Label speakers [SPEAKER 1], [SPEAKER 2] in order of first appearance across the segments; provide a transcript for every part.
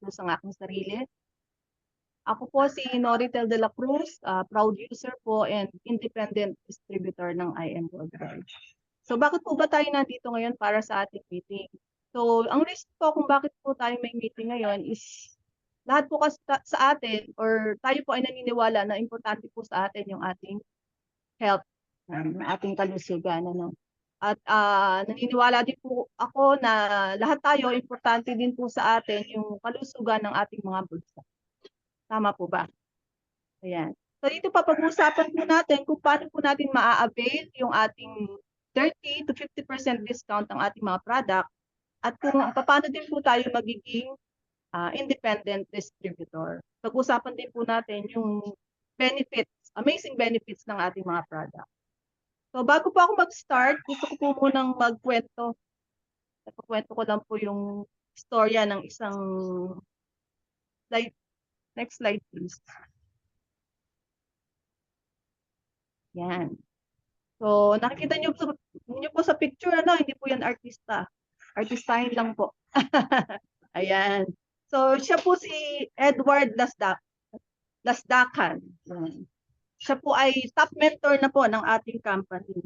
[SPEAKER 1] introduce ang aking sarili. Ako po si Noritel de la Cruz, proud user po and independent distributor ng IM Worldwide. So bakit po ba tayo nandito ngayon para sa ating meeting? So ang reason po kung bakit po tayo may meeting ngayon is lahat po kasi sa atin or tayo po ay naniniwala na importante po sa atin yung ating health, ating kalusugan. At naniniwala din po ako na lahat tayo, importante din po sa atin yung kalusugan ng ating mga bulsa. Tama po ba? Ayan. So dito pag-uusapan po natin kung paano po natin maa-avail yung ating 30 to 50% discount ng ating mga product at kung paano din po tayo magiging independent distributor. Pag-usapan din po natin yung benefits, amazing benefits ng ating mga product. So bago po ako mag-start, gusto ko po munang magkwento. Nagkukwento ko lang po yung istorya ng isang slide. Next slide, please. Yan. So nakikita niyo po sa picture, hindi po yan artista. Artistahin lang po. Ayan. So siya po si Edward Lasdakan. Siya po ay top mentor na po ng ating company.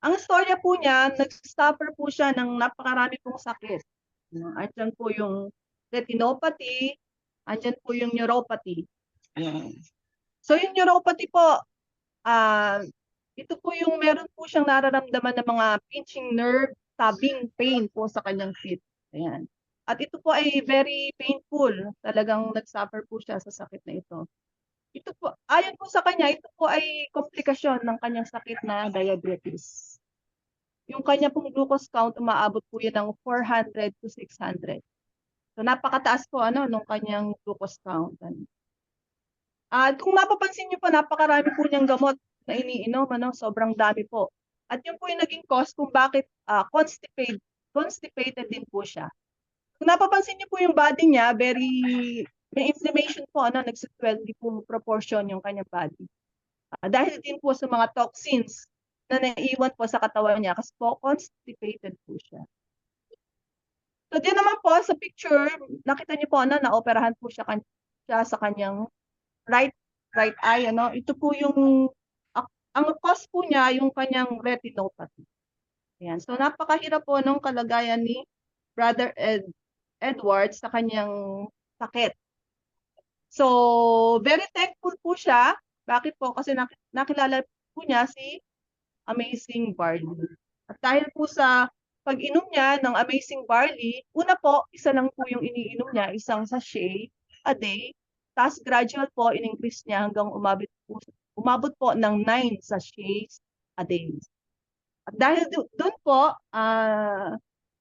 [SPEAKER 1] Ang storya po niya, nag-suffer po siya ng napakarami pong sakit. Andyan po yung retinopathy, andyan po yung neuropathy. So yung neuropathy po, ito po yung meron po siyang nararamdaman ng mga pinching nerve, stabbing pain po sa kanyang feet. Ayan. At ito po ay very painful. Talagang nag-suffer po siya sa sakit na ito. Ito po, ayon po sa kanya, ito po ay komplikasyon ng kanyang sakit na diabetes. Yung kanya pong glucose count, umaabot po yan ng 400 to 600. So napakataas po nung kanyang glucose count. At kung mapapansin niyo po, napakarami po niyang gamot na iniinom, sobrang dami po. At yun po yung naging cause kung bakit constipated din po siya. Kung napapansin niyo po yung body niya, may inflammation po, nagsiswell din po proportion yung kanyang body. Dahil din po sa mga toxins na naiwan po sa katawan niya kasi po constipated po siya. So din naman po sa picture, nakita niyo po na-operahan po siya sa kanyang right eye. Ito po yung, ang cause po niya yung kanyang retinopathy. Ayan. So napakahirap po ng kalagayan ni Brother Edward sa kanyang sakit. So, very thankful po siya. Bakit po? Kasi nakilala po niya si Amazing Barley. At dahil po sa pag-inom niya ng Amazing Barley, una po, isa lang po yung iniinom niya, isang sachet a day. Tapos gradual po, in-increase niya hanggang umabot po ng 9 sachets a day. At dahil doon po,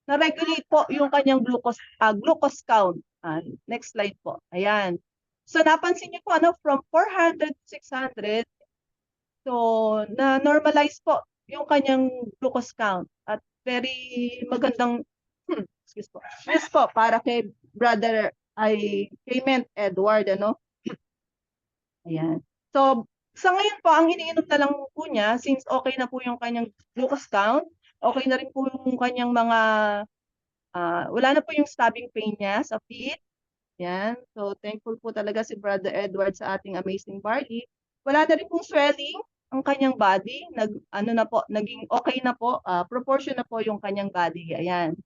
[SPEAKER 1] na-regulate po yung kanyang glucose count. Next slide po. Ayan. So napansin niyo po from 400 to 600, so na-normalize po yung kanyang glucose count at very magandang excuse po. Yes po para kay Brother Clement Edward Ayan. So sa ngayon po ang iniinom na lang po niya since okay na po yung kanyang glucose count, okay na rin po yung kanyang mga wala na po yung stabbing pain niya sa feet. Yan. So, thankful po talaga si Brother Edward sa ating Amazing Barley. Wala na rin pong swelling ang kanyang body. Naging okay na po. Proportion na po yung kanyang body. Ayan.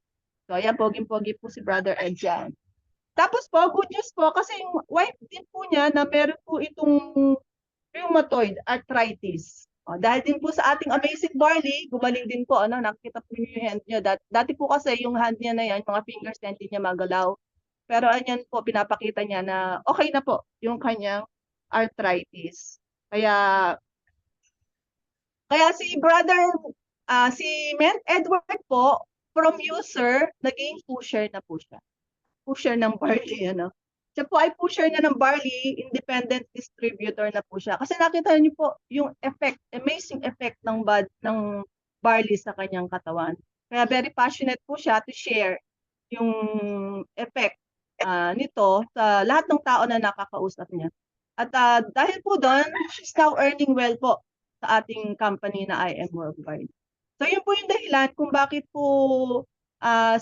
[SPEAKER 1] So, ayan, poging-pogi po si Brother Ed dyan. Tapos po, good news po, kasi yung wife din po niya na meron po itong rheumatoid arthritis. Dahil din po sa ating Amazing Barley, gumaling din po. Nakikita po yung hand niya. Dati po kasi yung hand niya na yan, mga fingers na hindi niya magalaw. Pero anyan po, pinapakita niya na okay na po yung kanyang arthritis. Kaya si si Ment Edward po, from user, naging pusher na po siya. Pusher ng barley, Siya po ay pusher na ng barley, independent distributor na po siya. Kasi nakita niyo po yung amazing effect ng barley sa kanyang katawan. Kaya very passionate po siya to share yung effect nito sa lahat ng tao na nakakausap niya. At dahil po doon, she's now earning well po sa ating company na IM Worldwide. So yun po yung dahilan kung bakit po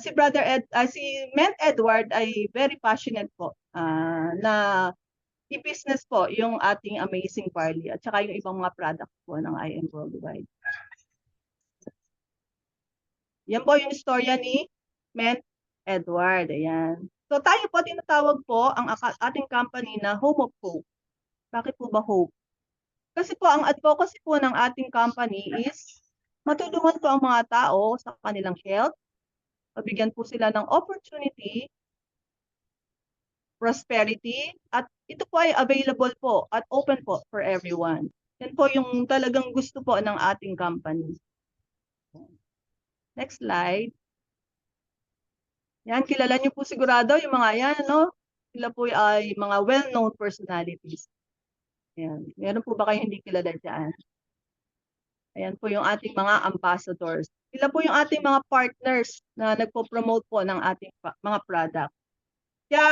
[SPEAKER 1] si Ment Edward ay very passionate po na i-business po yung ating Amazing Barley at saka yung ibang mga products po ng IM Worldwide. Yan po yung istorya ni Ment Edward. Ayan. So tayo po tinatawag po ang ating company na Home of Hope. Bakit po ba hope? Kasi po ang advocacy po ng ating company is matulungan po ang mga tao sa kanilang health, mabigyan po sila ng opportunity, prosperity, at ito po ay available po at open po for everyone. Yan po yung talagang gusto po ng ating company. Next slide. Yan, kilala niyo po sigurado yung mga yan, no? Sila po ay mga well-known personalities. Ayan. Meron po ba kayo hindi kilala dyan? Ayan po yung ating mga ambassadors. Sila po yung ating mga partners na nagpo-promote po ng ating mga product. Kaya,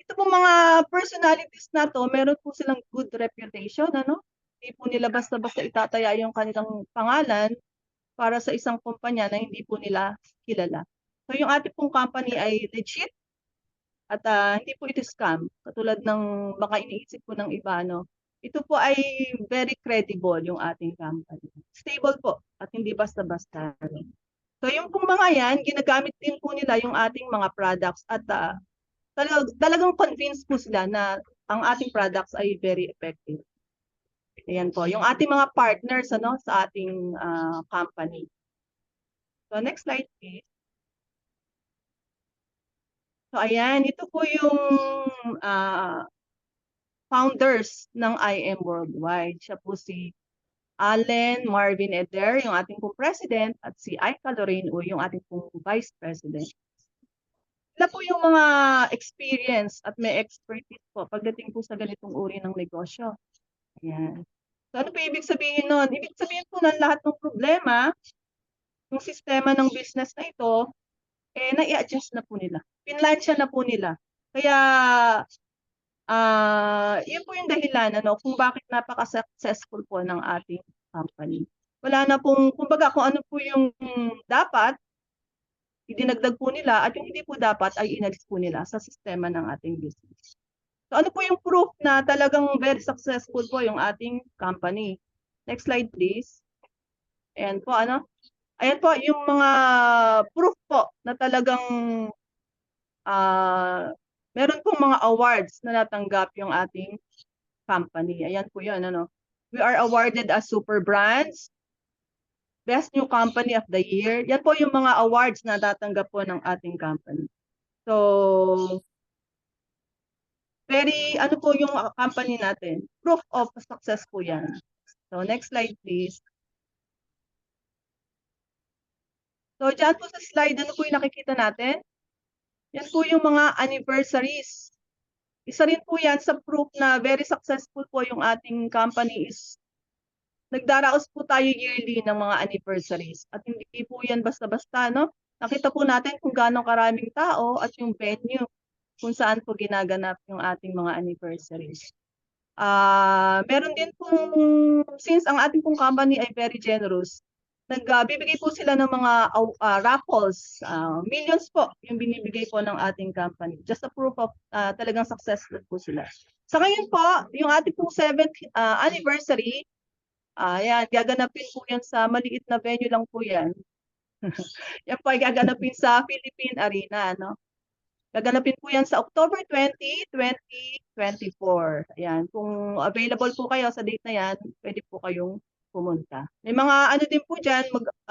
[SPEAKER 1] ito po mga personalities na to, meron po silang good reputation, ano? Hindi po nila basta-basta itataya yung kanilang pangalan para sa isang kumpanya na hindi po nila kilala. So yung ating pong company ay legit at hindi po ito scam. Katulad ng baka iniisip po ng iba, no? Ito po ay very credible yung ating company. Stable po at hindi basta-basta. So yung pong mga yan, ginagamit din po nila yung ating mga products at talagang convinced po sila na ang ating products ay very effective. Ayan po, yung ating mga partners ano sa ating company. So next slide please. So ayan, ito po yung founders ng IM Worldwide. Siya po si Allen Marvin Eder, yung ating pong president, at si Aika Lorraine O, yung ating pong vice president. Sila po yung mga experience at may expertise po pagdating po sa ganitong uri ng negosyo. Ayan. So ano po ibig sabihin nun? Ibig sabihin po na lahat ng problema, yung sistema ng business na ito, na-i-adjust na po nila. Pinlansya na po nila. Kaya, yun po yung dahilan kung bakit napaka-successful po ng ating company. Wala na pong, kumbaga kung ano po yung dapat, idinagdag po nila at yung hindi po dapat ay inalis po nila sa sistema ng ating business. So ano po yung proof na talagang very successful po yung ating company? Next slide please. Ayan po ayan po yung mga proof po na talagang meron pong mga awards na natanggap yung ating company. Ayan po yun. We are awarded as Super Brands, Best New Company of the Year. Yan po yung mga awards na natanggap po ng ating company. So, very, po yung company natin? Proof of success po yan. So, next slide please. So, dyan po sa slide, ano po yung nakikita natin? Yan po yung mga anniversaries. Isa rin po yan sa proof na very successful po yung ating company is nagdaraos po tayo yearly ng mga anniversaries. At hindi po yan basta-basta, no? Nakita po natin kung gaano karaming tao at yung venue kung saan po ginaganap yung ating mga anniversaries. Meron din pong, since ang ating pong company ay very generous, nagbibigay po sila ng mga raffles, millions po yung binibigay po ng ating company. Just a proof of talagang successful po sila. Sa ngayon po, yung ating pong 7th anniversary, yan, gaganapin po yan sa maliit na venue lang po yan. Yan po ay gaganapin sa Philippine Arena, no? Gaganapin po yan sa October 20, 2024. Ayan, kung available po kayo sa date na yan, pwede po kayong pumunta. May mga din po dyan,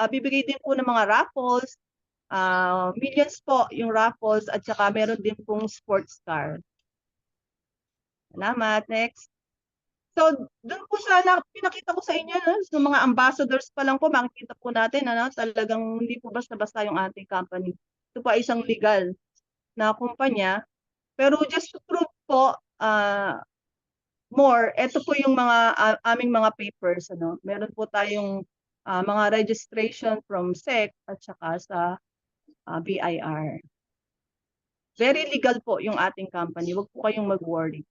[SPEAKER 1] bibigay din po ng mga raffles, millions po yung raffles, at saka meron din pong sports car. Salamat. Next. So, doon po pinakita ko sa inyo, sa mga ambassadors pa lang po, makikita po natin, talagang hindi po basta-basta yung ating company. Ito pa isang legal na kumpanya. Pero just to prove po more, ito po yung mga aming mga papers. Meron po tayong mga registration from SEC at saka sa BIR. Very legal po yung ating company. Huwag po kayong mag-worry.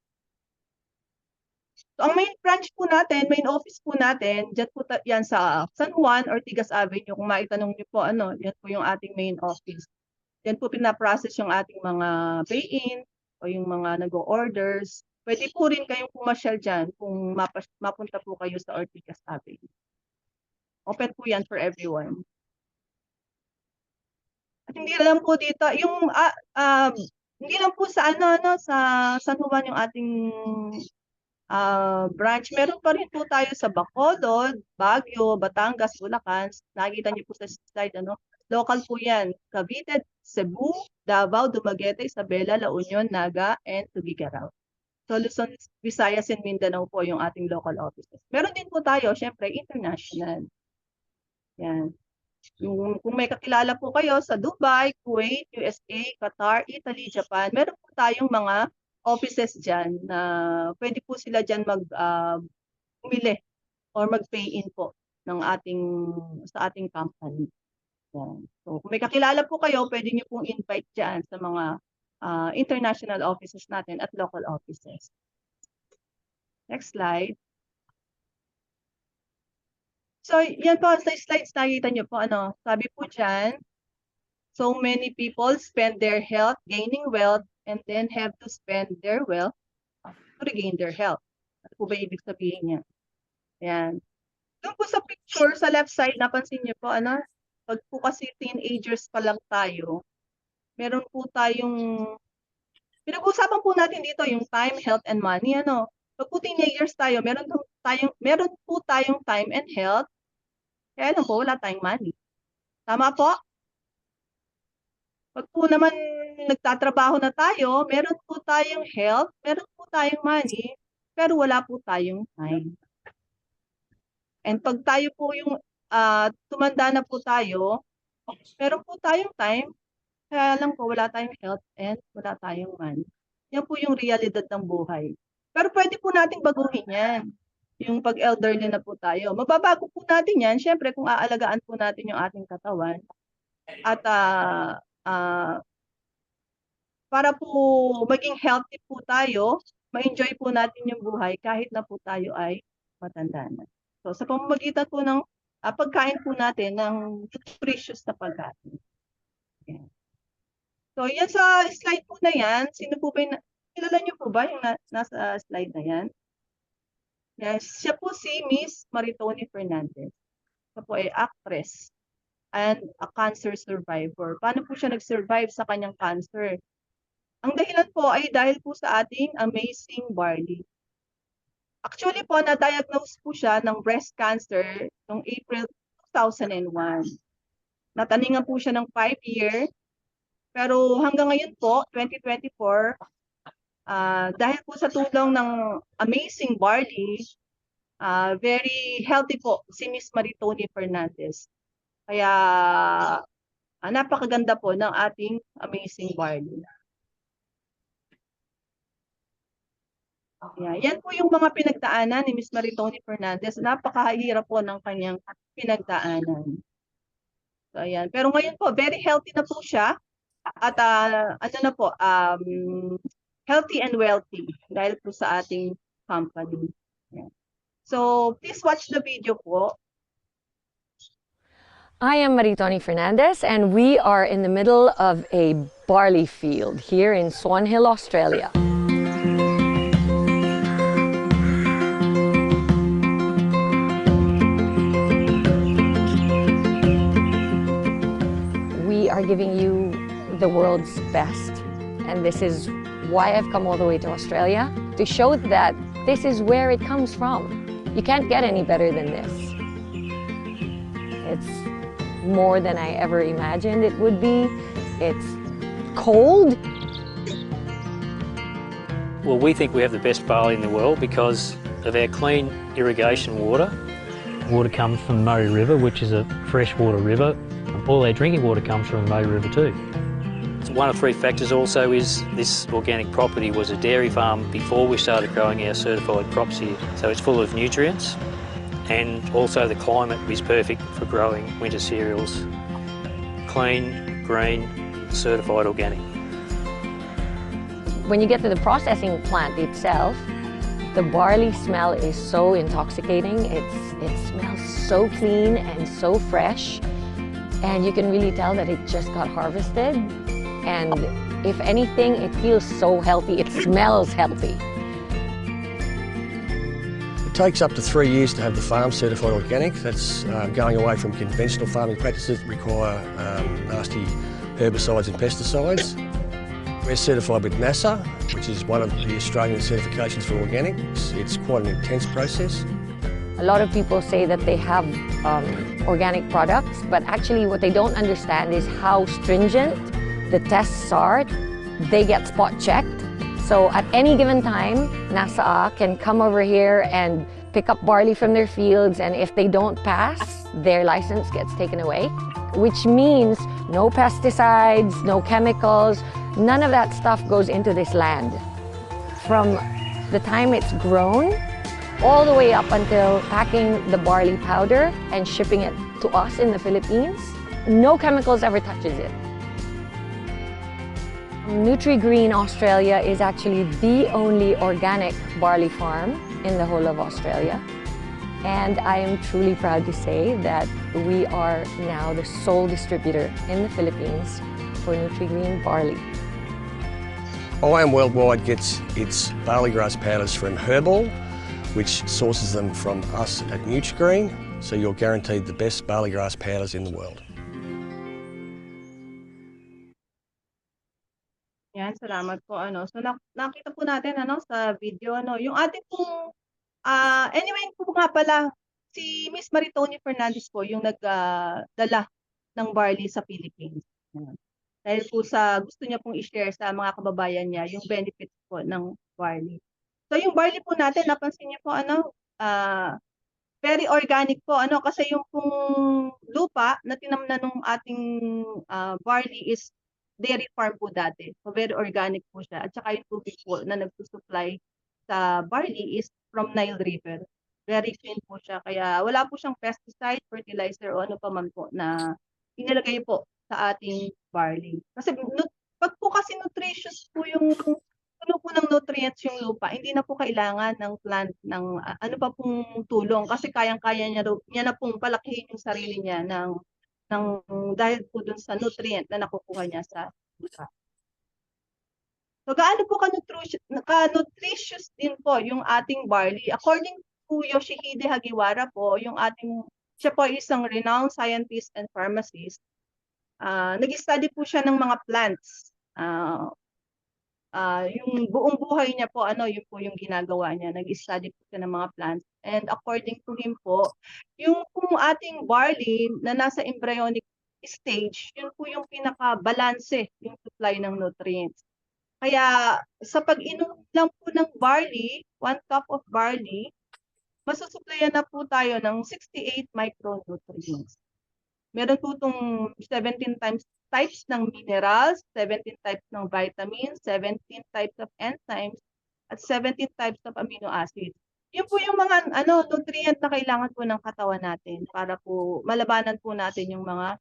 [SPEAKER 1] So, ang main branch po natin, main office po natin, dyan po yan sa San Juan, Ortigas Avenue. Kung maitanong niyo po, yan po yung ating main office. Yan po pinaprocess yung ating mga pay-in o yung mga nag-o-orders. Pwede po rin kayong pumasyal dyan kung mapunta po kayo sa Ortigas Avenue. Open po yan for everyone. At hindi lang po dito, hindi lang po sa sa San Juan yung ating branch. Meron pa rin po tayo sa Bacolod, Baguio, Batangas, Bulacan. Nakikita niyo po sa slide, local po yan. Cavite, Cebu, Davao, Dumaguete, Isabela, La Union, Naga, and Tuguegarao. So Luzon, Visayas, and Mindanao po yung ating local offices. Meron din po tayo, syempre, international. Yan. Kung may kakilala po kayo sa Dubai, Kuwait, USA, Qatar, Italy, Japan, meron po tayong mga offices dyan na pwede po sila dyan bumili or mag-pay in po sa ating company. Yan. So kung may kakilala po kayo, pwede niyo pong invite dyan sa mga international offices natin at local offices. Next slide. So, yan po, sa slides nakita niyo po, sabi po dyan, so many people spend their health gaining wealth and then have to spend their wealth to regain their health. Ano po ba ibig sabihin niya? Yan. Doon po sa picture, sa left side, napansin niyo po, pag po kasi teenagers pa lang tayo, meron po tayong, pinag-usapan po natin dito yung time, health, and money, Pag po teenagers tayo, meron po tayong time and health, kaya lang po, wala tayong money. Tama po? Pag po naman nagtatrabaho na tayo, meron po tayong health, meron po tayong money, pero wala po tayong time. And pag tayo po yung tumanda na po tayo, meron po tayong time, kaya lang po wala tayong health and wala tayong money. Yan po yung realidad ng buhay. Pero pwede po nating baguhin yan. Yung pag-elderly na po tayo. Mababago po natin yan, syempre kung aalagaan po natin yung ating katawan. At para po maging healthy po tayo, ma-enjoy po natin yung buhay kahit na po tayo ay matanda na. So sa pamamagitan po ng pagkain po natin ng nutritious na pagkain. Yan. So yan sa slide po na yan, sino po ba kilala niyo po ba yung nasa slide na yan? Yes, siya po si Miss Maritoni Fernandez. Siya po ay actress and a cancer survivor. Paano po siya nag-survive sa kanyang cancer? Ang dahilan po ay dahil po sa ating amazing barley. Actually po, na-diagnose po siya ng breast cancer noong April 2001. Nataningan po siya ng 5-year. Pero hanggang ngayon po, 2024, dahil po sa tulong ng amazing barley, very healthy po si Miss Maritoni Fernandez. Kaya napakaganda po ng ating amazing barley. Yan po yung mga pinagdaanan ni Miss Maritoni Fernandez. Napakahirap po ng kanyang pinagdaanan. So, ayan. Pero ngayon po, very healthy na po siya. At healthy and wealthy dahil po sa ating company. Yeah. So, please watch the video po.
[SPEAKER 2] I am Maritoni Fernandez, and we are in the middle of a barley field here in Swan Hill, Australia. We are giving you the world's best, and this is why I've come all the way to Australia, to show that this is where it comes from. You can't get any better than this. It's more than I ever imagined it would be. It's cold.
[SPEAKER 3] Well, we think we have the best barley in the world because of our clean irrigation water. Water comes from the Murray River, which is a freshwater river. All our drinking water comes from the Murray River too. One of 3 factors also is this organic property was a dairy farm before we started growing our certified crops here. So it's full of nutrients, and also the climate is perfect for growing winter cereals. Clean, green, certified organic.
[SPEAKER 2] When you get to the processing plant itself, The barley smell is so intoxicating. It smells so clean and so fresh. And you can really tell that it just got harvested. And if anything, it feels so healthy. It smells healthy.
[SPEAKER 4] It takes up to 3 years to have the farm certified organic. That's going away from conventional farming practices that require nasty herbicides and pesticides. We're certified with NASA, which is one of the Australian certifications for organics. It's quite an intense process.
[SPEAKER 2] A lot of people say that they have organic products, but actually what they don't understand is how stringent the tests are. They get spot checked. So at any given time, NASA can come over here and pick up barley from their fields, and if they don't pass, their license gets taken away, which means no pesticides, no chemicals, none of that stuff goes into this land. From the time it's grown, all the way up until packing the barley powder and shipping it to us in the Philippines, no chemicals ever touches it. Nutri-Green Australia is actually the only organic barley farm in the whole of Australia. And I am truly proud to say that we are now the sole distributor in the Philippines for Nutri-Green barley.
[SPEAKER 4] IAM Worldwide gets its barley grass powders from Herbal, which sources them from us at Nutri-Green, so you're guaranteed the best barley grass powders in the world.
[SPEAKER 1] Yan, salamat po. So nakita po natin sa video yung ating pong anyway po nga pala si Miss Maritoni Fernandez po yung nagdala ng barley sa Philippines. Yan. Dahil po sa gusto niya pong i-share sa mga kababayan niya yung benefits po ng barley. So yung barley po natin, napansin niyo po very organic po kasi yung pong lupa na tinamnan ng ating barley is dairy farm po dati. So very organic po siya. At saka yung tubig po na nagsusupply sa barley is from Nile River. Very clean po siya. Kaya wala po siyang pesticide, fertilizer o ano pa man po na inilagay po sa ating barley. Kasi pag po kasi nutritious po yung puno po ng nutrients yung lupa, hindi na po kailangan ng plant ng ano pa pong tulong kasi kayang-kaya niya na pong palakihin yung sarili niya ng dahil po dun sa nutrient na nakukuha niya sa lupa. So gaano po ka-nutritious din po yung ating barley? According to Yoshihide Hagiwara po, siya po isang renowned scientist and pharmacist. Nag-study po siya ng mga plants. Yung buong buhay niya po, yun po yung ginagawa niya. Nag-study po siya ng mga plants. And according to him po, yung ating barley na nasa embryonic stage, yun po yung pinaka-balanse yung supply ng nutrients. Kaya sa pag-inom lang po ng barley, 1 cup of barley, masusupplyan na po tayo ng 68 micronutrients. Meron po itong 17 types ng minerals, 17 types ng vitamins, 17 types of enzymes, at 17 types of amino acids. Yun po yung mga nutrient na kailangan po ng katawan natin para po malabanan po natin yung mga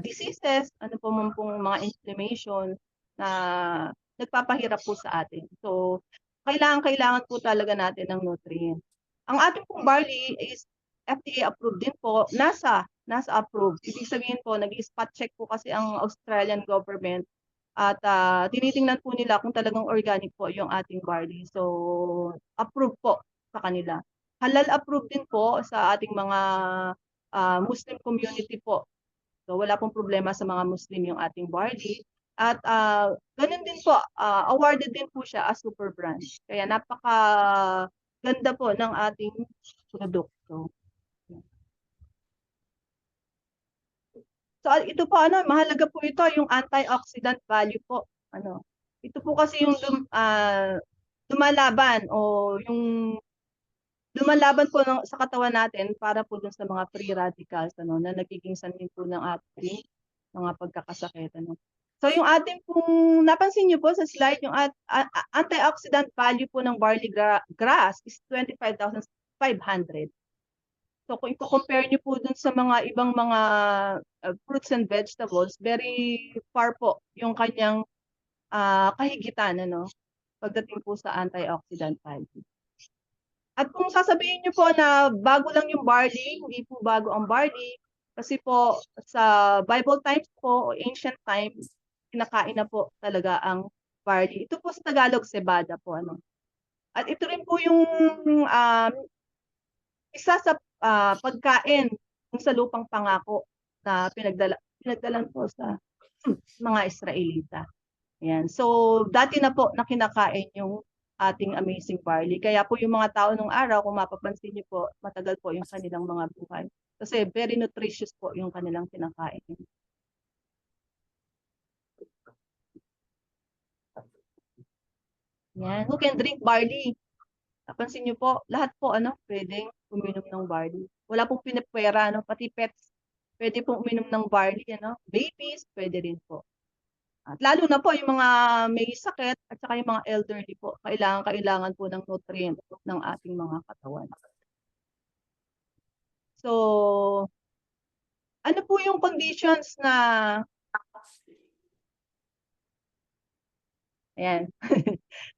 [SPEAKER 1] diseases, pong mga inflammation na nagpapahirap po sa atin. So, kailangan po talaga natin ng nutrient. Ang ating pong barley is FDA approved din po, NASA approved. Ibig sabihin po, nag-spot check po kasi ang Australian government at tinitingnan po nila kung talagang organic po yung ating barley. So, approved po sa kanila. Halal approved din po sa ating mga Muslim community po. So, wala pong problema sa mga Muslim yung ating barley. At ganun din po, awarded din po siya as super brand. Kaya napaka-ganda po ng ating produkto. So ito po mahalaga po ito yung antioxidant value po. Ito po kasi yung lumalaban po sa katawan natin para po dun sa mga free radicals na nagiging sanhin po ng ating mga pagkakasakit. So yung ating pong napansin niyo po sa slide yung antioxidant value po ng barley grass is 25,500. So kung i-compare niyo po dun sa mga ibang mga fruits and vegetables, very far po yung kanyang kahigitan pagdating po sa antioxidant value. At kung sasabihin niyo po na bago lang yung barley, hindi po bago ang barley. Kasi po sa Bible times po o ancient times, kinakain na po talaga ang barley. Ito po sa Tagalog, cebada po. Ano. At ito rin po yung isa sa pagkain sa lupang pangako na pinagdalan po sa mga Israelita. Ayan. So, dati na po na kinakain yung ating amazing barley. Kaya po yung mga tao nung araw, kung mapapansin niyo po, matagal po yung kanilang mga buhay. Kasi very nutritious po yung kanilang kinakain. Yan. Who can drink barley? Napansin niyo po, lahat po pwedeng uminom ng barley. Wala pong pinapwera, pati pets, pwede pong uminom ng barley, babies, pwede rin po. At lalo na po yung mga may sakit at saka yung mga elderly po, kailangan po ng nutrients ng ating mga katawan. So, ano po yung conditions na ayan.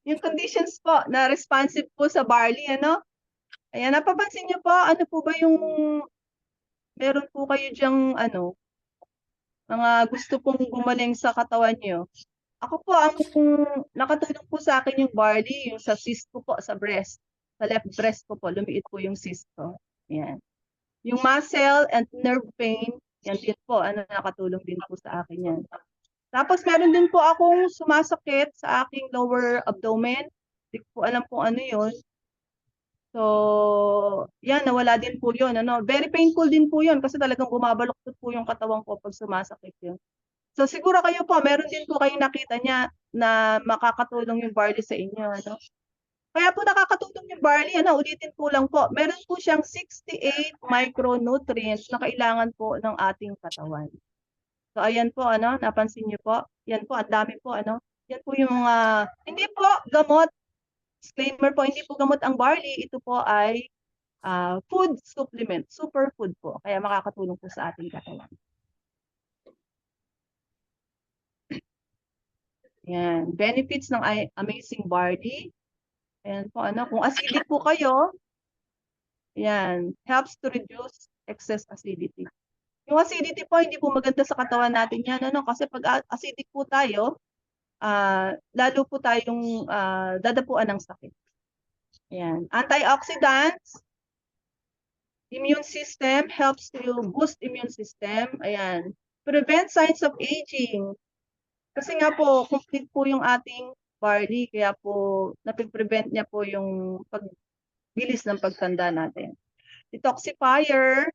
[SPEAKER 1] Yung conditions po na responsive po sa barley, Ayan, napapansin niyo po, ano po ba yung meron po kayo diyang mga gusto pong gumaling sa katawan niyo? Ako po, ang nakatulong po sa akin yung barley, yung sa cyst ko po, sa breast. Sa left breast ko po, lumiit po yung cyst ko. Ayan. Yung muscle and nerve pain, yan din po, nakatulong din po sa akin yan. Tapos meron din po akong sumasakit sa aking lower abdomen. Hindi ko po alam kung ano yun. So, yan, nawala din po yun. Very painful din po yun kasi talagang bumabaluktot po yung katawan ko pag sumasakit yun. So, siguro kayo po, meron din po kayong nakita niya na makakatulong yung barley sa inyo. Kaya po nakakatulong yung barley, ulitin po lang po. Meron po siyang 68 micronutrients na kailangan po ng ating katawan. So, ayan po, napansin niyo po. Yan po, ang dami po, Yan po yung mga, hindi po gamot. Disclaimer po, hindi po gamot ang barley. Ito po ay food supplement, superfood po. Kaya makakatulong po sa ating katawan. Yan, benefits ng amazing barley. Ayan po, kung acidic po kayo, yan, helps to reduce excess acidity. Yung acidity po, hindi po maganda sa katawan natin yan, kasi pag acidic po tayo, lalo po tayong dadapuan ng sakit. Ayan. Antioxidants, immune system, helps to boost immune system. Ayan. Prevent signs of aging. Kasi nga po, complete po yung ating barley, kaya po napiprevent niya po yung pagbilis ng pagtanda natin. Detoxifier,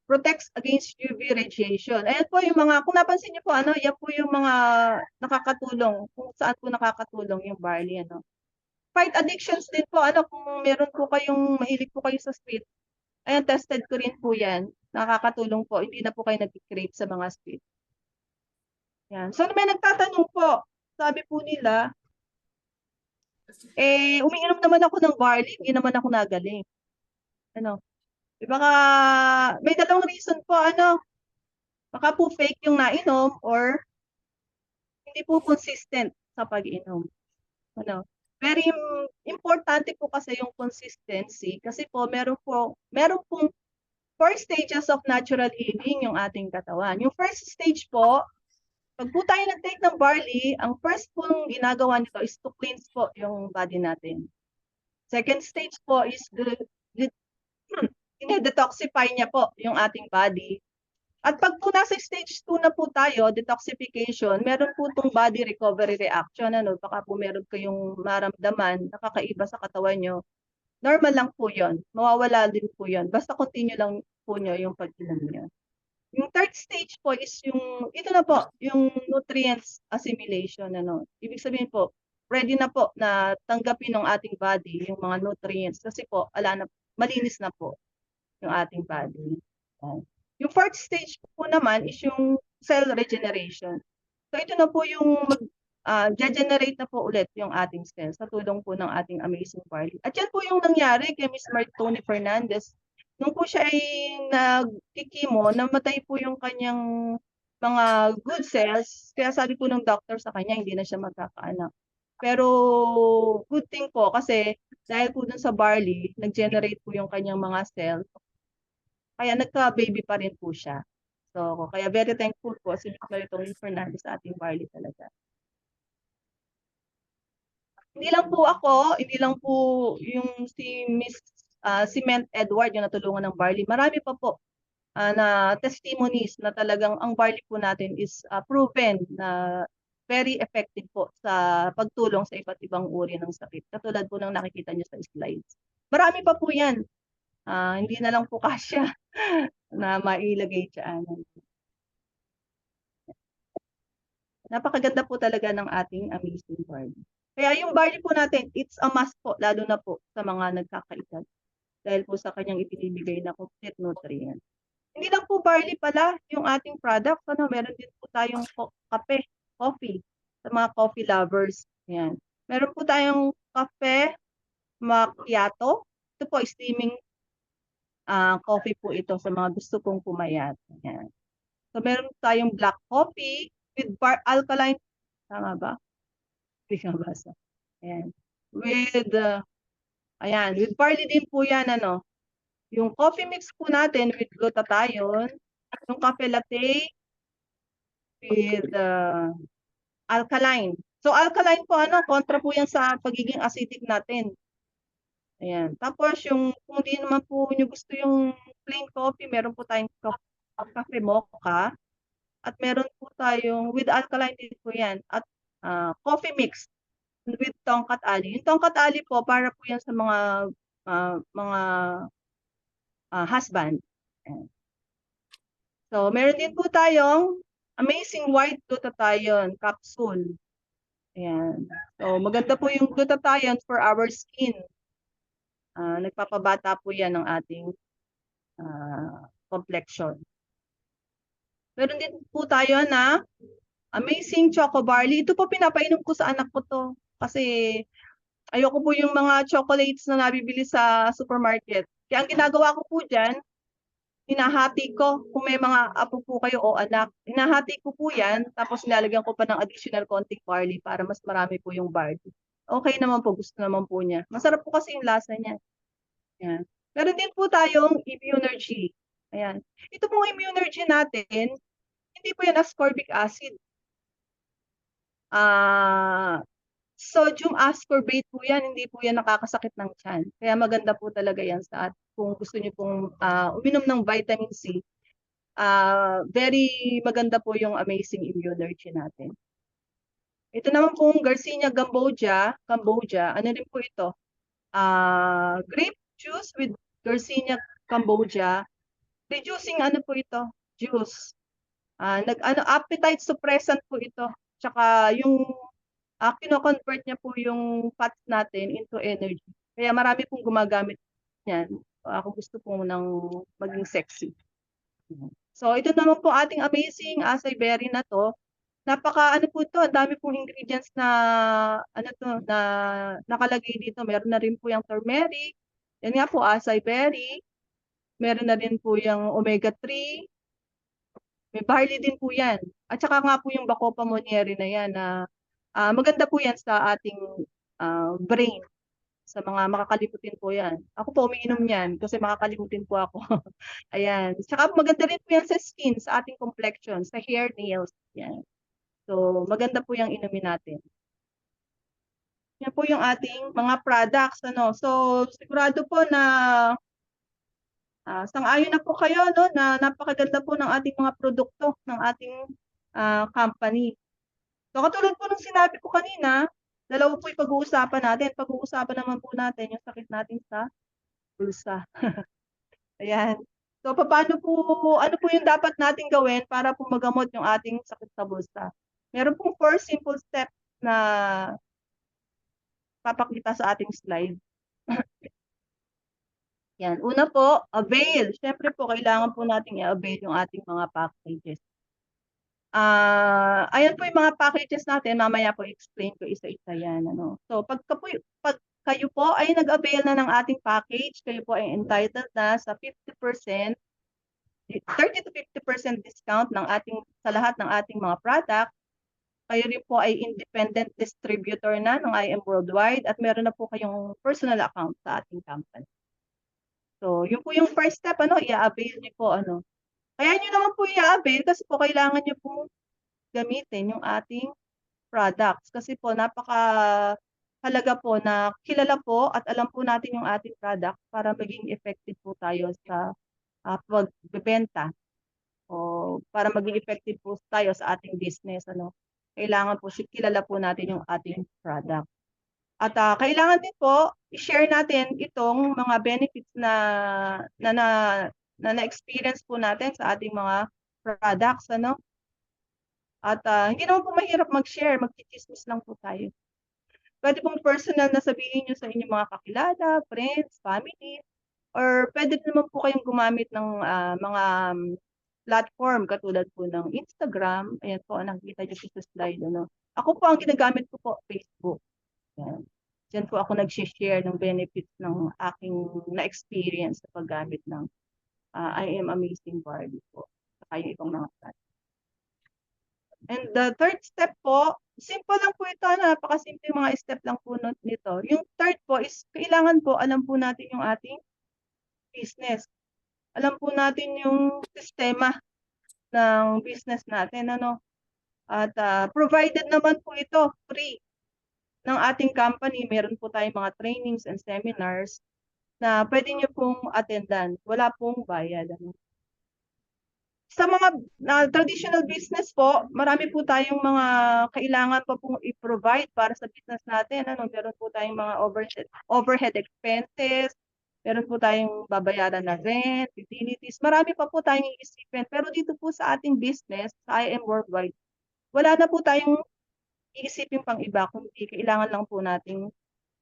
[SPEAKER 1] protects against UV radiation. Ayan po yung mga, kung napansin niyo po, yan po yung mga nakakatulong, kung saan po nakakatulong yung barley, Fight addictions din po, kung meron po kayong, mahilig po kayo sa sweet, ayan, tested ko rin po yan, nakakatulong po, hindi na po kayo nag-crave sa mga sweet. Yan. So, may nagtatanong po, sabi po nila, umiinom naman ako ng barley, hindi naman ako nagaling. Baka, may dalawang reason po, baka po fake yung nainom or hindi po consistent sa pag-inom. Very importante po kasi yung consistency kasi po meron pong 4 stages of natural healing yung ating katawan. Yung first stage po, pag po tayo nag-take ng barley, ang first pong ginagawa nito is to cleanse po yung body natin. Second stage po is detoxify niya po yung ating body. At pag po nasa stage 2 na po tayo, detoxification, meron po itong body recovery reaction. Baka po meron kayong maramdaman, nakakaiba sa katawan nyo. Normal lang po yun. Mawawala din po yun. Basta continue lang po nyo yung pag-inom nyo. Yung third stage po is ito na po, yung nutrients assimilation. Ibig sabihin po, ready na po na tanggapin ng ating body yung mga nutrients kasi po, malinis na po yung ating body. Yung fourth stage po naman is yung cell regeneration. So ito na po yung generate na po ulit yung ating cells sa tulong po ng ating amazing barley. At yan po yung nangyari kay Miss Martoni Fernandez. Nung po siya ay nagkikimo, namatay po yung kanyang mga good cells. Kaya sabi po ng doctor sa kanya, hindi na siya magkakaanak. Pero good thing po kasi dahil po dun sa barley, nag-generate po yung kanyang mga cells. Kaya nagka-baby pa rin po siya. So, kaya very thankful po si Miss Maritone Fernandez sa ating barley talaga. Hindi lang po ako, hindi lang po yung si Miss si Ment Edward yung natulungan ng barley. Marami pa po na testimonies na talagang ang barley po natin is proven na very effective po sa pagtulong sa iba't ibang uri ng sakit. Katulad po ng nakikita niyo sa slides. Marami pa po yan. Hindi na lang po kasya na mailagay dyan. Napakaganda po talaga ng ating amazing barley. Kaya yung barley po natin, it's a must po, lalo na po sa mga nagkakaedad. Dahil po sa kanyang ibinibigay na complete nutrient. Hindi lang po barley pala yung ating product. Meron din po tayong kape, coffee, sa mga coffee lovers. Yan. Meron po tayong kape macchiato. Ito po, steaming coffee po ito sa mga gusto pong pumayat. Yan. So, meron tayong black coffee with alkaline. Tama ba? Hindi ka basa. Ayan. With barley din po yan, ano. Yung coffee mix po natin with glutathione, yung cafe latte with alkaline. So, alkaline po, kontra po yan sa pagiging acidic natin. Ayan. Tapos, kung di naman po nyo gusto yung plain coffee, meron po tayong cafe mocha. At meron po tayong, with alkaline din po yan, at coffee mix with tongkat ali. Yung tongkat ali po, para po yan sa mga husband. Ayan. So, meron din po tayong amazing white glutathione capsule. Ayan. So, maganda po yung glutathione for our skin. Nagpapabata po yan ng ating complexion. Meron din po tayo na amazing choco barley. Ito po pinapainom ko sa anak ko to. Kasi ayoko po yung mga chocolates na nabibili sa supermarket. Kaya ang ginagawa ko po dyan, hinahati ko kung may mga apo po kayo o anak. Hinahati ko po yan, tapos nilalagyan ko pa ng additional konting barley para mas marami po yung barley. Okay naman po, gusto naman po niya. Masarap po kasi yung lasa niya. Ayan. Meron din po tayong immunergy. Ayan. Ito pong immunergy natin, hindi po yan ascorbic acid. Sodium ascorbate po yan, hindi po yan nakakasakit ng tiyan. Kaya maganda po talaga yan sa kung gusto niyo pong uminom ng vitamin C. Very maganda po yung amazing immunergy natin. Ito naman pong Garcinia Cambogia. Ano rin po ito? Grape juice with Garcinia Cambogia. Reducing ano po ito? Juice. Appetite suppressant po ito. Tsaka yung kino-convert niya po yung fats natin into energy. Kaya marami pong gumagamit niyan. Ako gusto po ng maging sexy. So, ito naman po ating amazing acai berry na to. Napaka po ito, ang dami pong ingredients na na nakalagay dito. Meron na rin po yung turmeric. Yan nga po, acai berry. Meron na rin po yung omega-3. May barley din po yan. At saka nga po yung Bacopa monnieri na yan na maganda po yan sa ating brain. Sa mga makakalimutin po yan. Ako po umiinom yan kasi makakalimutin po ako. Ayan. Saka maganda rin po yan sa skin, sa ating complexion, sa hair, nails. Yan. So, maganda po yung inumin natin. Yan po yung ating mga products. So, sigurado po na sang-ayon na po kayo na napakaganda po ng ating mga produkto ng ating company. So, katulad po ng sinabi ko kanina, dalawa po yung pag-uusapan natin. Pag-uusapan naman po natin yung sakit natin sa bulsa. Ayan. So, ano po yung dapat natin gawin para po magamot yung ating sakit sa bulsa? Meron pong 4 simple steps na papakita sa ating slide. Yan. Una po, avail. Siyempre po, kailangan po natin i-avail yung ating mga packages. Ayan po yung mga packages natin. Mamaya po explain ko isa-isa yan. So, pag kayo po ay nag-avail na ng ating package, kayo po ay entitled na sa 50%, 30 to 50% discount sa lahat ng ating mga product. kayo rin po ay independent distributor na ng IM Worldwide at meron na po kayong personal account sa ating company. So, yun po yung first step, i-avail niyo po, Kaya nyo naman po i-avail kasi po kailangan nyo po gamitin yung ating products. Kasi po, napaka-halaga po na kilala po at alam po natin yung ating product para maging effective po tayo sa pagbebenta o para maging effective po tayo sa ating business. Kailangan po kilala po natin yung ating product. At kailangan din po i-share natin itong mga benefits na experience po natin sa ating mga products, At hindi naman po mahirap mag-share, mag-chismis lang po tayo. Pwede pong personal na sabihin nyo sa inyong mga kakilala, friends, family, or pwede naman po kayong gumamit ng mga platform katulad po ng Instagram. Ayan po, nakikita nyo po sa slide. Ako po, ang ginagamit ko po, Facebook. Yan. Diyan po ako nag-share ng benefits ng aking na-experience sa paggamit ng I Am Amazing Barbie po. Saka yung ibang mga platform. And the third step po, simple lang po ito, napakasimple yung mga step lang po nito. Yung third po is, kailangan po, alam po natin yung ating business. Alam po natin yung sistema ng business natin, At provided naman po ito, free ng ating company. Meron po tayong mga trainings and seminars na pwede nyo pong attendan. Wala pong bayad. Sa mga traditional business po, marami po tayong mga kailangan pa pong i-provide para sa business natin. Meron po tayong mga overhead expenses, meron po tayong babayaran na rent, utilities, marami pa po tayong iisipin. Pero dito po sa ating business, sa IM Worldwide, wala na po tayong iisipin pang iba, kundi kailangan lang po nating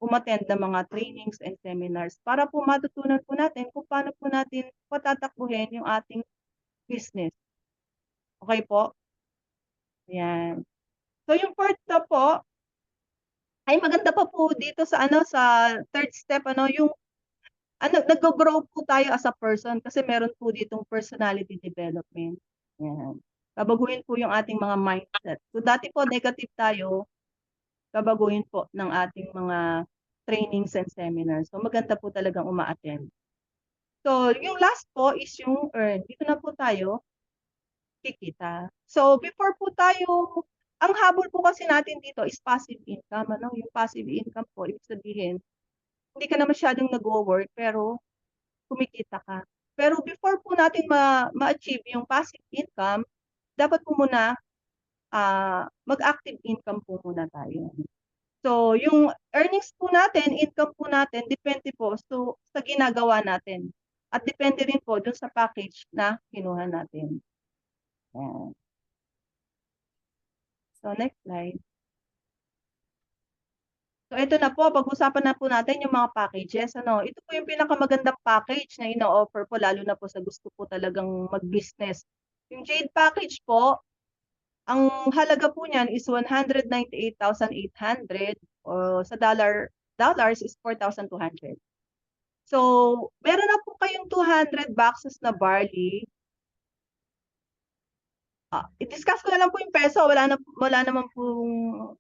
[SPEAKER 1] umattend ng mga trainings and seminars para po matutunan po natin kung paano po natin patatakbuhin yung ating business. Okay po? Yan. So yung fourth step po, ay maganda pa po dito sa sa third step, yung nag-grow po tayo as a person kasi meron po ditong personality development. Yan. Babaguhin po yung ating mga mindset. Kung dati po negative tayo, babaguhin po ng ating mga trainings and seminars. So maganda po talagang uma-attend. So yung last po is yung earn. Dito na po tayo kikita. So before po tayo, ang habol po kasi natin dito is passive income. Yung passive income po, ibig sabihin, hindi ka na masyadong nag-work pero kumikita ka. Pero before po natin ma-achieve yung passive income, dapat po muna mag-active income po muna tayo. So, yung earnings po natin, income po natin, depende po sa ginagawa natin. At depende rin po dun sa package na kinuha natin. Ayan. So, next slide. So, ito na po, pag-usapan na po natin yung mga packages. Ito po yung pinakamagandang package na ino-offer po, lalo na po sa gusto po talagang mag-business. Yung Jade package po, ang halaga po niyan is 198,800 o sa dollars is 4,200. So, meron na po kayong 200 boxes na barley. I-discuss ko na lang po yung peso. Wala naman pong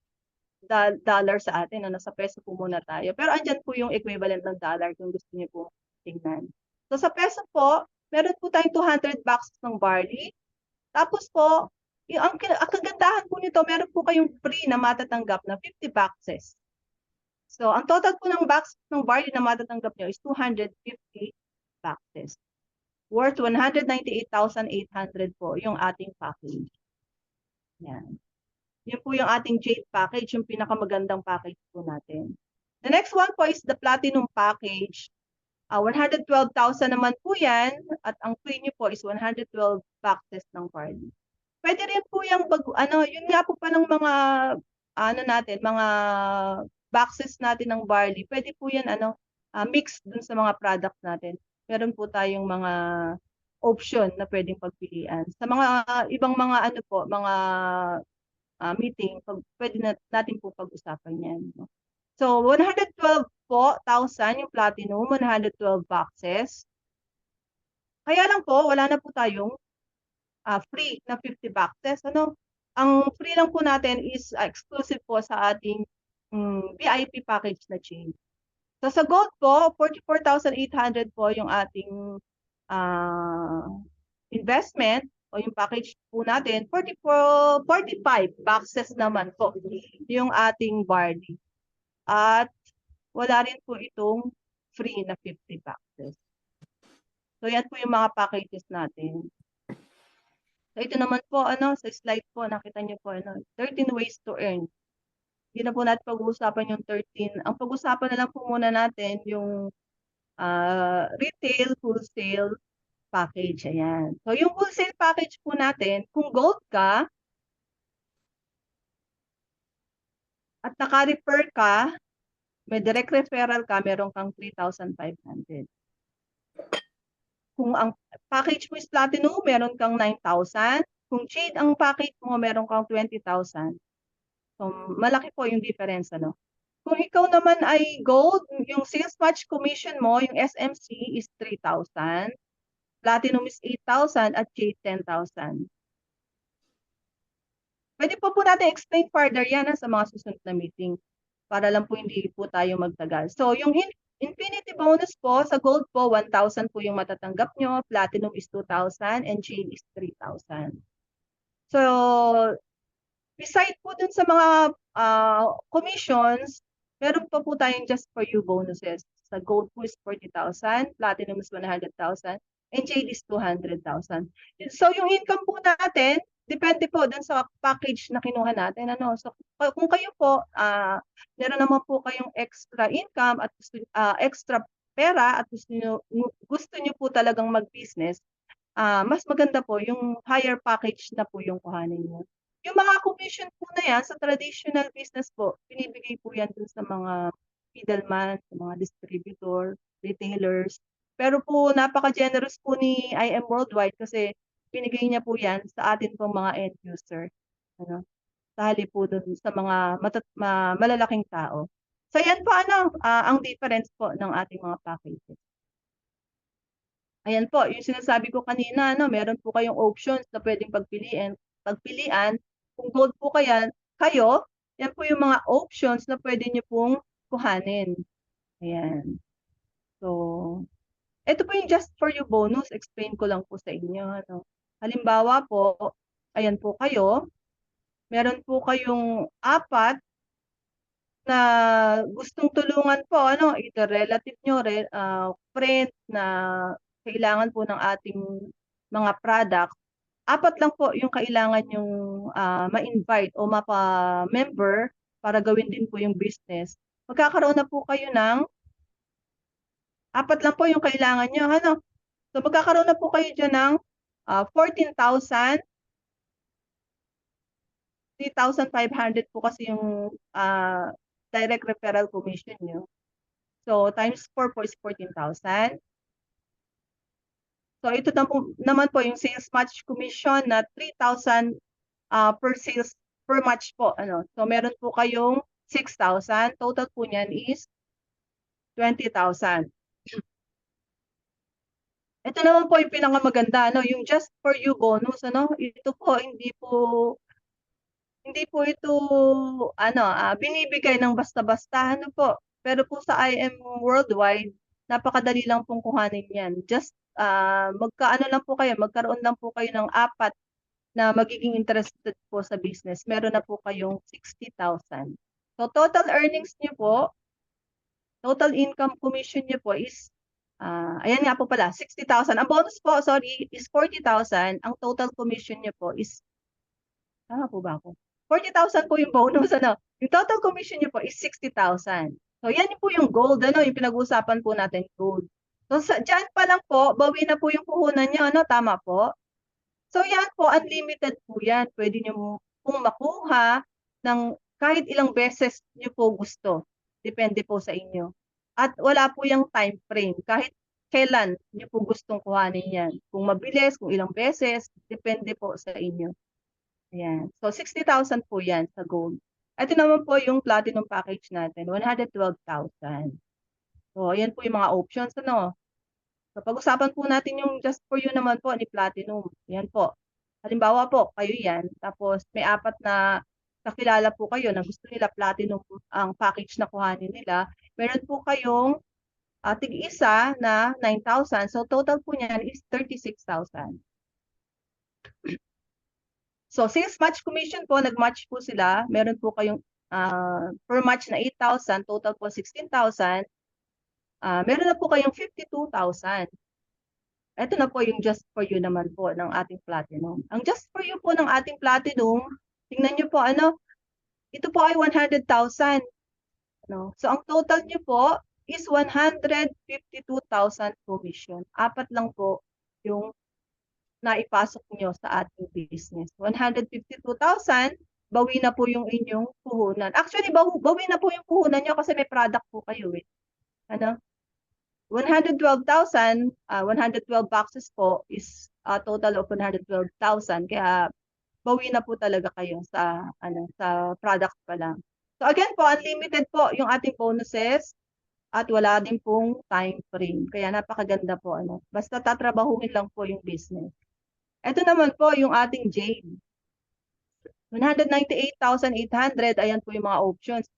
[SPEAKER 1] dollar sa atin. Sa peso po muna tayo. Pero andyan po yung equivalent ng dollar kung gusto niyo po tingnan. So, sa peso po, meron po tayong 200 boxes ng barley. Tapos po, ang kagandahan po nito, meron po kayong free na matatanggap na 50 boxes. So, ang total po ng box ng barley na matatanggap nyo is 250 boxes. Worth 198,800 po yung ating package. Yan. Yun po yung ating Jade package, yung pinakamagandang package po natin. The next one po is the Platinum package. 112,000 naman po yan at ang free nyo po is 112 boxes ng barley. Pwede rin po yung yun nga po pa ng mga mga boxes natin ng barley. Pwede po yan mix dun sa mga products natin. Meron po tayong mga option na pwedeng pagpilian. Sa mga ibang mga mga meeting, pwede natin po pag-usapan yan. So 112,000 yung Platinum, 112 boxes. Kaya lang po, wala na po tayong free na 50 boxes. Ang free lang po natin is exclusive po sa ating VIP package na chain. So sa gold po, 44,800 po yung ating investment o yung package po natin, 45 boxes naman po yung ating barley. At wala rin po itong free na 50 boxes. So yan po yung mga packages natin. So ito naman po, sa slide po, nakita niyo po, 13 ways to earn. Hindi na po natin pag-uusapan yung 13. Ang pag-uusapan na lang po muna natin yung retail, wholesale package. Ayan. So yung wholesale package po natin, kung gold ka at naka-refer ka, may direct referral ka, meron kang 3,500. Kung ang package mo is platinum, meron kang 9,000. Kung jade ang package mo, meron kang 20,000. So, malaki po yung difference, Kung ikaw naman ay gold, yung sales match commission mo, yung SMC is 3,000. Platinum is 8,000 at jade 10,000. Pwede po natin explain further yan sa mga susunod na meeting para lang po hindi po tayo magtagal. So, yung infinity bonus po, sa gold po, 1,000 po yung matatanggap nyo, platinum is 2,000, and jade is 3,000. So, beside po dun sa mga commissions, meron pa po tayong just for you bonuses. Sa gold po is 40,000, platinum is 100,000, and jade is 200,000. So, yung income po natin, depende po dun sa package na kinuha natin. So, kung kayo po, meron naman po kayong extra income at extra pera at gusto nyo po talagang mag-business, mas maganda po yung higher package na po yung kuhanin nyo. Yung mga commission po na yan, sa traditional business po, binibigay po yan dun sa mga middleman, sa mga distributor, retailers. Pero po, napaka-generous po ni IM Worldwide kasi binigay niya po yan sa atin pong mga end user. Sa halip po dun sa mga malalaking tao. So yan po ang difference po ng ating mga packages. Ayan po, yung sinasabi ko kanina, meron po kayong options na pwedeng pagpilian. Kung gold po kayo, yan po yung mga options na pwede nyo pong kuhanin. Ayan. So, ito po yung just for you bonus. Explain ko lang po sa inyo. Halimbawa po, ayan po kayo. Meron po kayong 4 na gustong tulungan po, either relative nyo, friend na kailangan po ng ating mga product. 4 lang po yung kailangan yung ma-invite o mapa-member para gawin din po yung business. Magkakaroon na po kayo ng 4 lang po yung kailangan nyo. So magkakaroon na po kayo dyan ng 14,000, 3,500 po kasi yung direct referral commission nyo. So times 4 po is 14,000. So ito naman po yung sales match commission na 3,000 per sales per match po. So meron po kayong 6,000. Total po niyan is 20,000. Ito naman po yung pinakamaganda, yung just for you bonus, ito po hindi po ito binibigay ng basta-basta, po. Pero po sa IM Worldwide, napakadali lang pong kuhanin yan. Just magkaroon lang po kayo ng 4 na magiging interested po sa business. Meron na po kayong 60,000. So total earnings niyo po, total income commission niyo po is ayan nga po pala, 60,000. Ang bonus po, is 40,000. Ang total commission niyo po is tama po ba ako? 40,000 po yung bonus, Yung total commission niyo po is 60,000. So, yan po yung gold, yung pinag-uusapan po natin, gold. So, dyan pa lang po, bawi na po yung puhunan niyo, Tama po? So, yan po, unlimited po yan. Pwede niyo pong makuha ng kahit ilang beses niyo po gusto. Depende po sa inyo. At wala po yung time frame. Kahit kailan niyo po gustong kuhanin yan. Kung mabilis, kung ilang beses, depende po sa inyo. Ayan. So, 60,000 po yan sa gold. Ito naman po yung platinum package natin, 112,000. So, ayan po yung mga options, So, pag-usapan po natin yung just for you naman po ni platinum. Ayan po. Halimbawa po, kayo yan, tapos may 4 na kakilala po kayo na gusto nila platinum ang package na kuhanin nila, meron po kayong tig-isa na 9,000. So total po niyan is 36,000. So sales match commission po, nag-match po sila. Meron po kayong per match na 8,000, total po 16,000. Meron na po kayong 52,000. Ito na po yung just for you naman po ng ating platinum. Ang just for you po ng ating platinum, tingnan nyo po ito po ay 100,000. So ang total nyo po is 152,000 commission. 4 lang po yung naipasok nyo sa ating business. 152,000, bawi na po yung inyong puhunan. Actually, bawi na po yung puhunan nyo kasi may product po kayo eh. 112,000, 112 boxes po is a total of 112,000. Kaya bawi na po talaga kayo sa sa product pa lang. So again po, unlimited po yung ating bonuses at wala din pong time frame. Kaya napakaganda po Basta tatrabahuhin lang po yung business. Ito naman po yung ating Jade. 198,800, ayan po yung mga options,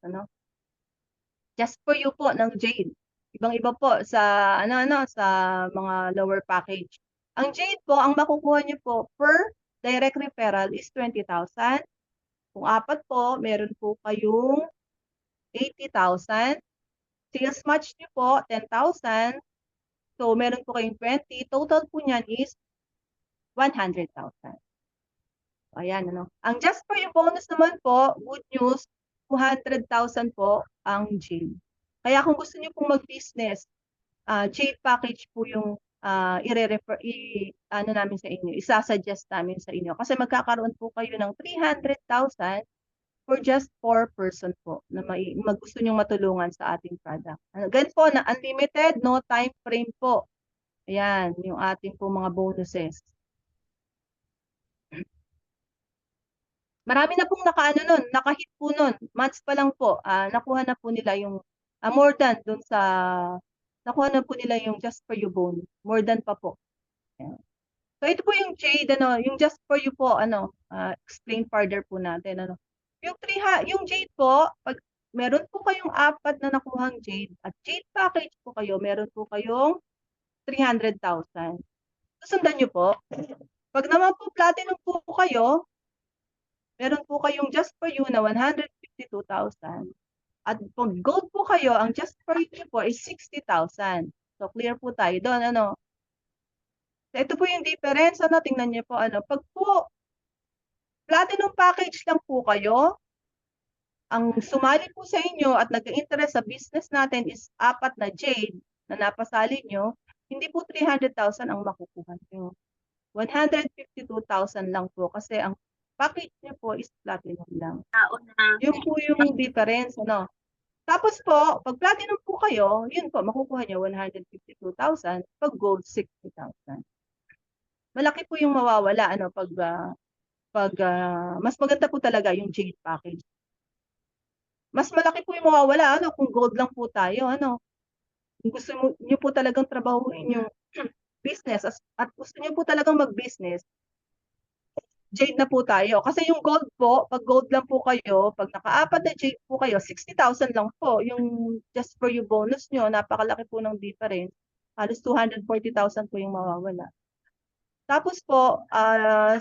[SPEAKER 1] Just for you po ng Jade. Ibang-iba po sa sa mga lower package. Ang Jade po, ang makukuha niyo po per direct referral is 20,000. Kung 4 po, meron po kayong 80,000. Sales match niyo po 10,000. So meron po kayong 20. Total po niyan is 100,000. Ayan Ang just for you bonus naman po, good news, 200,000 po ang Jade. Kaya kung gusto niyo pong mag-business, Jade package po yung namin sa inyo, isasuggest namin sa inyo. Kasi magkakaroon po kayo ng 300,000 for just 4 person po na gusto nyong matulungan sa ating product. Ganun po na unlimited, no time frame po. Ayan, yung ating po mga bonuses. Marami na pong nakahit po nun. Months pa lang po, nakuha na po nila yung more than dun sa, nakuha na po nila yung just for you bonus. More than pa po. Ayan. So ito po yung Jade, yung just for you po, explain further po natin, yung Jade po, pag meron po kayong 4 na nakuhang Jade at Jade package po kayo, meron po kayong 300,000. Susundan nyo po. Pag naman po platinum po kayo, meron po kayong just for you na 152,000. At pag gold po kayo, ang just for you po is 60,000. So clear po tayo doon, So, ito po yung difference, tingnan niyo po, pag po platinum package lang po kayo, ang sumali po sa inyo at nag-interest sa business natin is 4 na Jade na napasali nyo, hindi po 300,000 ang makukuha nyo. 152,000 lang po kasi ang package nyo po is platinum lang. Yun po yung difference, Tapos po, pag platinum po kayo, yun po, makukuha nyo 152,000, pag gold 60,000. Malaki po yung mawawala, mas maganda po talaga yung Jade package. Mas malaki po yung mawawala, kung gold lang po tayo, Kung gusto niyo po talagang trabahuin yung business at gusto niyo po talagang mag-business, Jade na po tayo. Kasi yung gold po, pag gold lang po kayo, pag naka-4 na Jade po kayo, 60,000 lang po. Yung just for you bonus nyo, napakalaki po ng difference. Halos 240,000 po yung mawawala. Tapos po,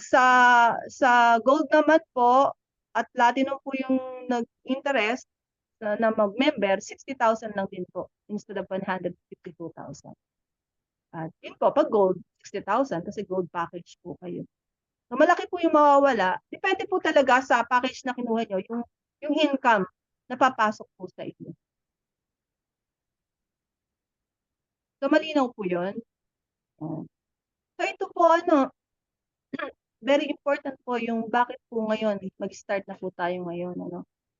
[SPEAKER 1] sa gold naman po, at platinum po yung nag-interest na mag-member, 60,000 lang din po instead of 152,000. At yun po, pag gold, 60,000 kasi gold package po kayo. So, malaki po yung mawawala. Depende po talaga sa package na kinuha nyo, yung income na papasok po sa inyo. So, malinaw po yun. So, ito po, very important po yung bakit po ngayon, mag-start na po tayo ngayon,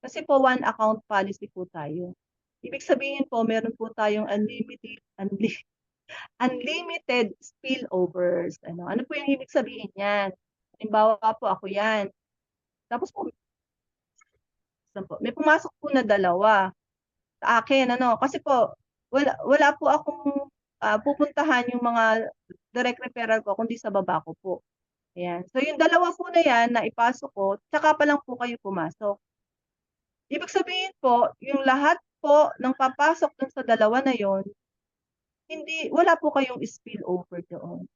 [SPEAKER 1] Kasi po, one account policy po tayo. Ibig sabihin po, meron po tayong unlimited spillovers. Ano po yung ibig sabihin yan? Halimbawa po, ako yan. Tapos po, may pumasok po na 2 sa akin, Kasi po, wala po akong pupuntahan yung mga direct referral ko, kundi sa baba ko po. Ayan. So yung dalawa po na yan na ipasok ko, tsaka pa lang po kayo pumasok. Ibig sabihin po, yung lahat po ng papasok dun sa dalawa na yon, wala po kayong spillover doon.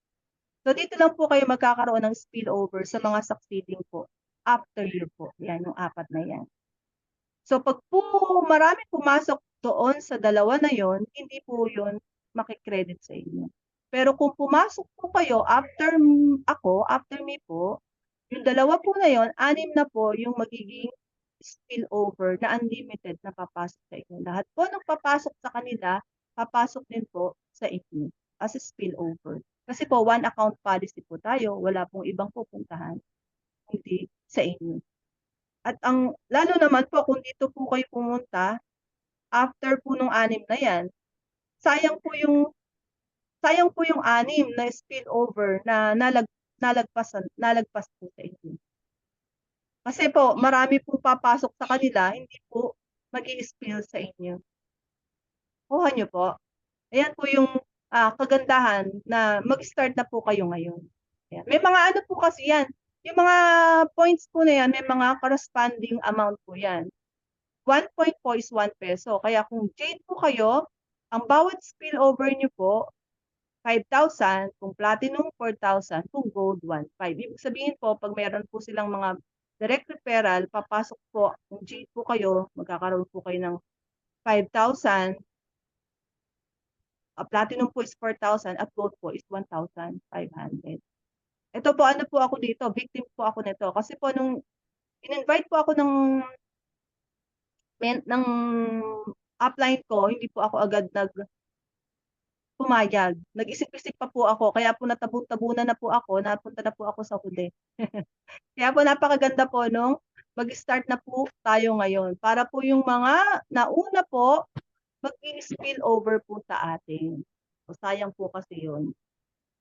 [SPEAKER 1] So dito lang po kayo magkakaroon ng spillover sa mga succeeding po after year po. Yan, yung apat na yan. So pag po marami pumasok doon sa dalawa na yon, hindi po yun makikredit sa inyo. Pero kung pumasok po kayo after me po, yung dalawa po na yon, 6 na po yung magiging spillover na unlimited na papasok sa inyo. Lahat po ng papasok sa kanila, papasok din po sa inyo as a spillover. Kasi po, one account policy po tayo, wala pong ibang pupuntahan, hindi sa inyo. At lalo naman po, kung dito po kayo pumunta, after po nung 6 na yan, sayang po yung 6 na spillover na nalagpas po sa inyo. Kasi po, marami pong papasok sa kanila, hindi po mag-i-spill sa inyo. Kuha nyo po. Ayan po yung kagandahan na mag-start na po kayo ngayon. Ayan. May mga ano po kasi yan. Yung mga points po na yan, may mga corresponding amount po yan. 1 point po is 1 peso. Kaya kung jade po kayo, ang bawat spillover nyo po, 5,000, kung platinum 4,000, kung gold 1,500. Ibig sabihin po, pag meron po silang mga direct referral, papasok po, kung jade po kayo, magkakaroon po kayo ng 5,000, platinum po is 4,000, at gold po is 1,500. Ito po, ano po ako dito, victim po ako nito. Kasi po, nung in-invite po ako ng upline ko, hindi po ako agad pumayag. Nag-isip-isip pa po ako, kaya po natabu-tabunan na po ako, napunta na po ako sa huli. Kaya po napakaganda po nung mag-start na po tayo ngayon. Para po yung mga nauna po, mag-spill over po sa atin. So, sayang po kasi yun.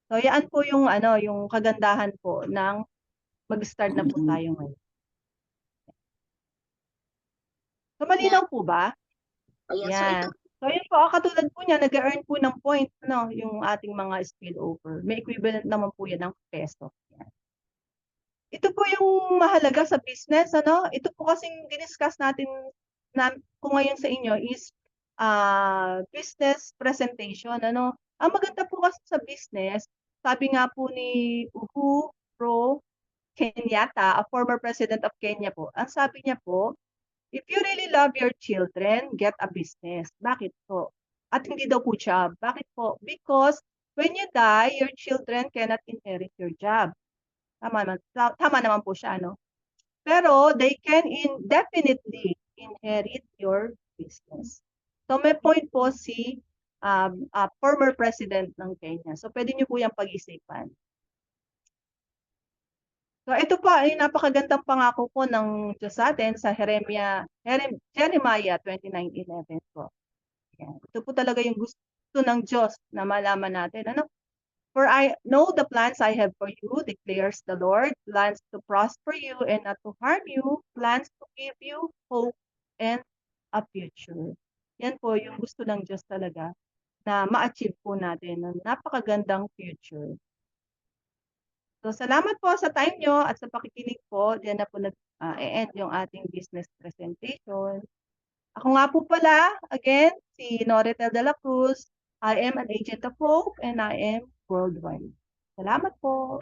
[SPEAKER 1] So, yan po yung, yung kagandahan po ng mag-start na po tayo ngayon. So, malinaw po ba? Yan. So, yun po, katulad po niya, nag-earn po ng point, yung ating mga spillover. May equivalent naman po yan ng peso. Yan. Ito po yung mahalaga sa business, Ito po kasing diniscuss natin kung ngayon sa inyo is business presentation, Ang maganda po kasi sa business, sabi nga po ni Uhuru Kenyatta, a former president of Kenya po, ang sabi niya po, if you really love your children, get a business. Bakit po? At hindi daw po job. Bakit po? Because when you die, your children cannot inherit your job. Tama naman po siya, Pero they can definitely inherit your business. So may point po si former president ng Kenya. So pwede niyo po yung pag-isipan. So ito po ay napakagandang pangako po ng Diyos sa atin sa Jeremiah 29:11 po. Yan. Ito po talaga yung gusto ng Diyos na malaman natin. For I know the plans I have for you, declares the Lord, plans to prosper you and not to harm you, plans to give you hope and a future. Yan po yung gusto ng Diyos talaga na ma-achieve po natin ng napakagandang future. So, salamat po sa time nyo at sa pakikinig po. Diyan na po nag-end yung ating business presentation. Ako nga po pala, again, si Noritel de la Cruz. I am an agent of hope and I am worldwide. Salamat po.